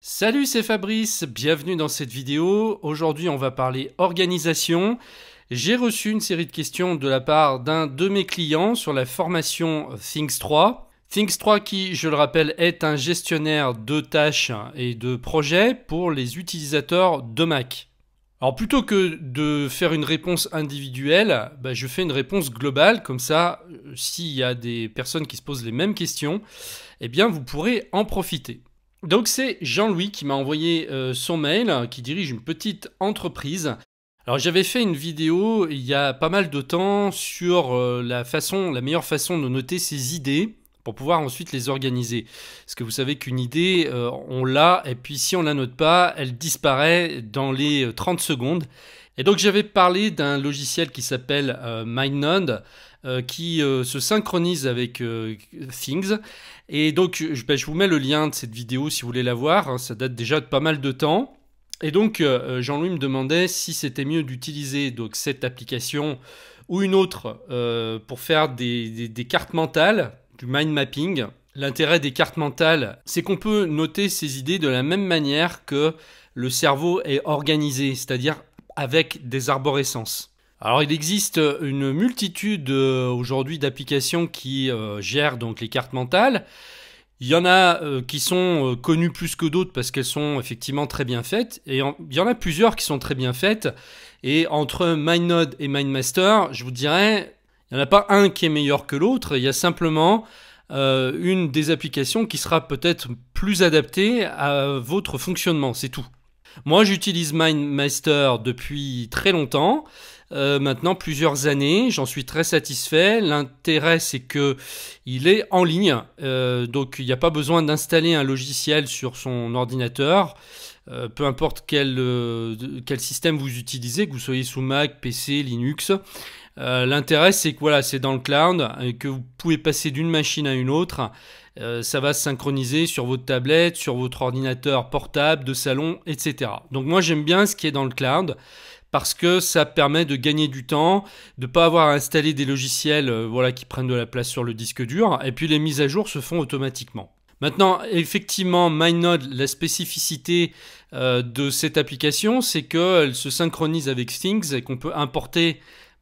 Salut, c'est Fabrice, bienvenue dans cette vidéo. Aujourd'hui, on va parler organisation. J'ai reçu une série de questions de la part d'un de mes clients sur la formation Things 3. Things 3 qui, je le rappelle, est un gestionnaire de tâches et de projets pour les utilisateurs de Mac. Alors plutôt que de faire une réponse individuelle, je fais une réponse globale, comme ça, s'il y a des personnes qui se posent les mêmes questions, eh bien vous pourrez en profiter. Donc c'est Jean-Louis qui m'a envoyé son mail, qui dirige une petite entreprise. Alors j'avais fait une vidéo il y a pas mal de temps sur la meilleure façon de noter ses idées pour pouvoir ensuite les organiser. Parce que vous savez qu'une idée, on l'a, et puis si on la note pas, elle disparaît dans les 30 secondes. Et donc j'avais parlé d'un logiciel qui s'appelle MindNode, qui se synchronise avec Things. Et donc je vous mets le lien de cette vidéo si vous voulez la voir, hein, ça date déjà de pas mal de temps. Et donc Jean-Louis me demandait si c'était mieux d'utiliser donc cette application ou une autre pour faire des cartes mentales, du mind mapping. L'intérêt des cartes mentales, c'est qu'on peut noter ses idées de la même manière que le cerveau est organisé, c'est-à-dire avec des arborescences. Alors il existe une multitude aujourd'hui d'applications qui gèrent donc les cartes mentales. Il y en a qui sont connues plus que d'autres parce qu'elles sont effectivement très bien faites. Et il y en a plusieurs qui sont très bien faites. Et entre MindNode et MindMaster, je vous dirais, il n'y en a pas un qui est meilleur que l'autre. Il y a simplement une des applications qui sera peut-être plus adaptée à votre fonctionnement, c'est tout. Moi, j'utilise MindMaster depuis très longtemps, maintenant plusieurs années. J'en suis très satisfait. L'intérêt, c'est que il est en ligne, donc il n'y a pas besoin d'installer un logiciel sur son ordinateur. Peu importe quel système vous utilisez, que vous soyez sous Mac, PC, Linux. L'intérêt, c'est que voilà, c'est dans le cloud et que vous pouvez passer d'une machine à une autre. Ça va se synchroniser sur votre tablette, sur votre ordinateur portable, de salon, etc. Donc moi, j'aime bien ce qui est dans le cloud parce que ça permet de gagner du temps, de ne pas avoir à installer des logiciels qui prennent de la place sur le disque dur, et puis les mises à jour se font automatiquement. Maintenant, effectivement, MindNode, la spécificité de cette application, c'est qu'elle se synchronise avec Things et qu'on peut importer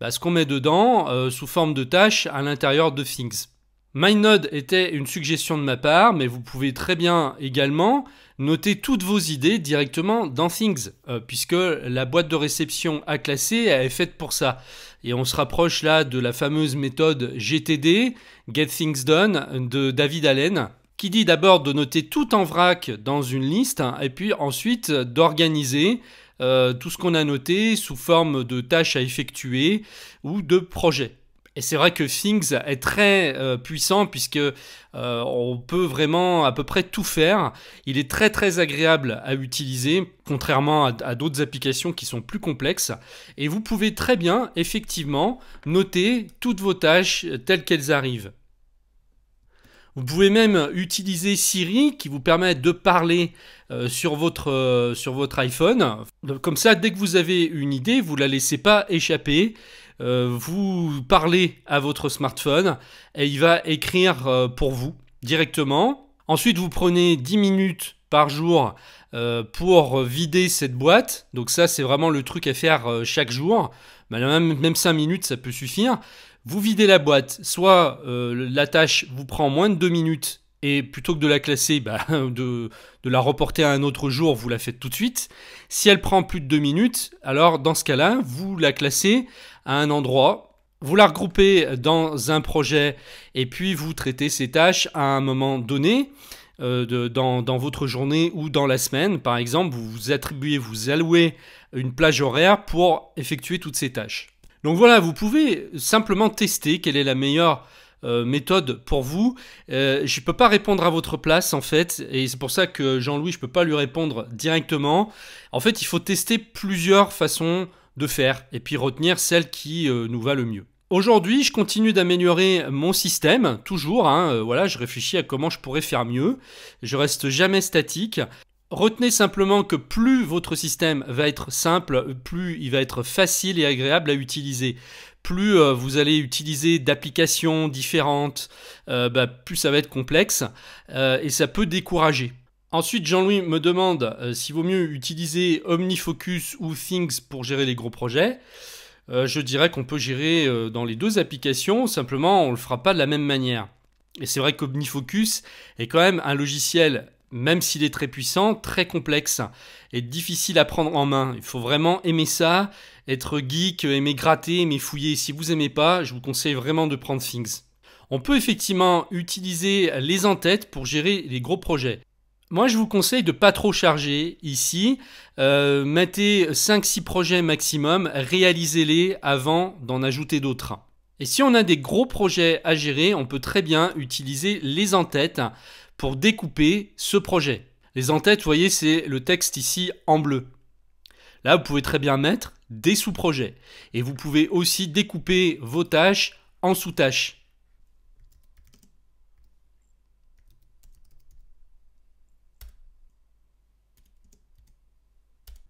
ce qu'on met dedans sous forme de tâches à l'intérieur de Things. MindNode était une suggestion de ma part, mais vous pouvez très bien également noter toutes vos idées directement dans Things, puisque la boîte de réception à classer est faite pour ça. Et on se rapproche là de la fameuse méthode GTD, Get Things Done, de David Allen, qui dit d'abord de noter tout en vrac dans une liste, et puis ensuite d'organiser tout ce qu'on a noté sous forme de tâches à effectuer ou de projets. Et c'est vrai que Things est très puissant puisque on peut vraiment à peu près tout faire. Il est très très agréable à utiliser, contrairement à d'autres applications qui sont plus complexes. Et vous pouvez très bien, effectivement, noter toutes vos tâches telles qu'elles arrivent. Vous pouvez même utiliser Siri qui vous permet de parler sur votre iPhone. Comme ça, dès que vous avez une idée, vous ne la laissez pas échapper. Vous parlez à votre smartphone et il va écrire pour vous directement. Ensuite, vous prenez 10 minutes par jour pour vider cette boîte. Donc ça, c'est vraiment le truc à faire chaque jour. Même 5 minutes, ça peut suffire. Vous videz la boîte, soit la tâche vous prend moins de 2 minutes et plutôt que de la classer, de la reporter à un autre jour, vous la faites tout de suite. Si elle prend plus de 2 minutes, alors dans ce cas-là, vous la classez à un endroit, vous la regroupez dans un projet et puis vous traitez ces tâches à un moment donné dans votre journée ou dans la semaine. Par exemple, vous allouez une plage horaire pour effectuer toutes ces tâches. Donc voilà, vous pouvez simplement tester quelle est la meilleure méthode pour vous. Je ne peux pas répondre à votre place en fait, et c'est pour ça que Jean-Louis, je ne peux pas lui répondre directement. En fait, il faut tester plusieurs façons de faire, et puis retenir celle qui nous va le mieux. Aujourd'hui, je continue d'améliorer mon système, toujours, je réfléchis à comment je pourrais faire mieux. Je reste jamais statique. Retenez simplement que plus votre système va être simple, plus il va être facile et agréable à utiliser. Plus vous allez utiliser d'applications différentes, plus ça va être complexe et ça peut décourager. Ensuite, Jean-Louis me demande s'il vaut mieux utiliser OmniFocus ou Things pour gérer les gros projets. Je dirais qu'on peut gérer dans les deux applications, simplement on ne le fera pas de la même manière. Et c'est vrai qu'OmniFocus est quand même un logiciel, même s'il est très puissant, très complexe et difficile à prendre en main. Il faut vraiment aimer ça, être geek, aimer gratter, aimer fouiller. Si vous n'aimez pas, je vous conseille vraiment de prendre Things. On peut effectivement utiliser les en-têtes pour gérer les gros projets. Moi, je vous conseille de pas trop charger ici. Mettez 5-6 projets maximum, réalisez-les avant d'en ajouter d'autres. Et si on a des gros projets à gérer, on peut très bien utiliser les en-têtes pour découper ce projet. Les en-têtes, vous voyez, c'est le texte ici en bleu. Là, vous pouvez très bien mettre des sous-projets. Et vous pouvez aussi découper vos tâches en sous-tâches.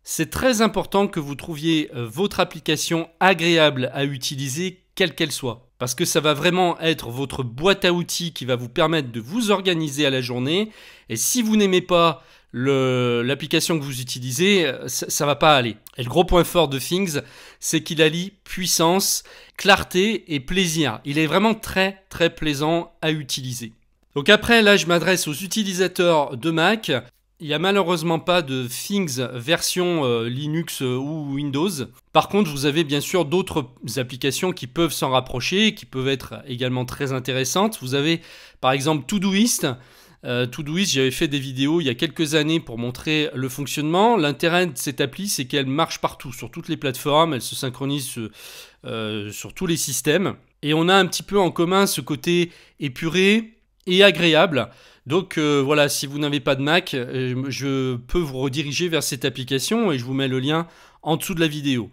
C'est très important que vous trouviez votre application agréable à utiliser, quelle qu'elle soit. Parce que ça va vraiment être votre boîte à outils qui va vous permettre de vous organiser à la journée. Et si vous n'aimez pas l'application que vous utilisez, ça va pas aller. Et le gros point fort de Things, c'est qu'il allie puissance, clarté et plaisir. Il est vraiment très très plaisant à utiliser. Donc après, là, je m'adresse aux utilisateurs de Mac. Il n'y a malheureusement pas de Things version Linux ou Windows. Par contre, vous avez bien sûr d'autres applications qui peuvent s'en rapprocher, qui peuvent être également très intéressantes. Vous avez par exemple Todoist. Todoist, j'avais fait des vidéos il y a quelques années pour montrer le fonctionnement. L'intérêt de cette appli, c'est qu'elle marche partout, sur toutes les plateformes. Elle se synchronise sur tous les systèmes. Et on a un petit peu en commun ce côté épuré et agréable. Donc voilà, si vous n'avez pas de Mac, je peux vous rediriger vers cette application et je vous mets le lien en dessous de la vidéo.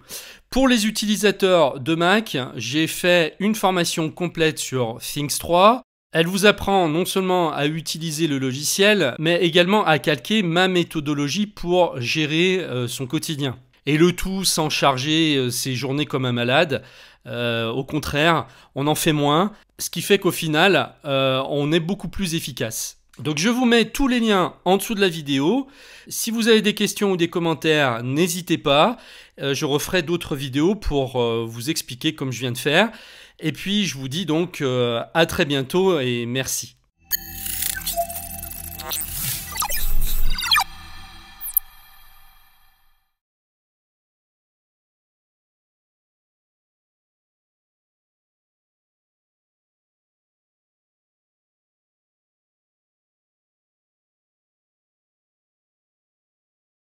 Pour les utilisateurs de Mac, j'ai fait une formation complète sur Things 3. Elle vous apprend non seulement à utiliser le logiciel, mais également à calquer ma méthodologie pour gérer son quotidien. Et le tout sans charger ses journées comme un malade. Au contraire, on en fait moins, ce qui fait qu'au final, on est beaucoup plus efficace. Donc je vous mets tous les liens en dessous de la vidéo. Si vous avez des questions ou des commentaires, n'hésitez pas. Je referai d'autres vidéos pour vous expliquer comme je viens de faire. Et puis je vous dis donc à très bientôt et merci.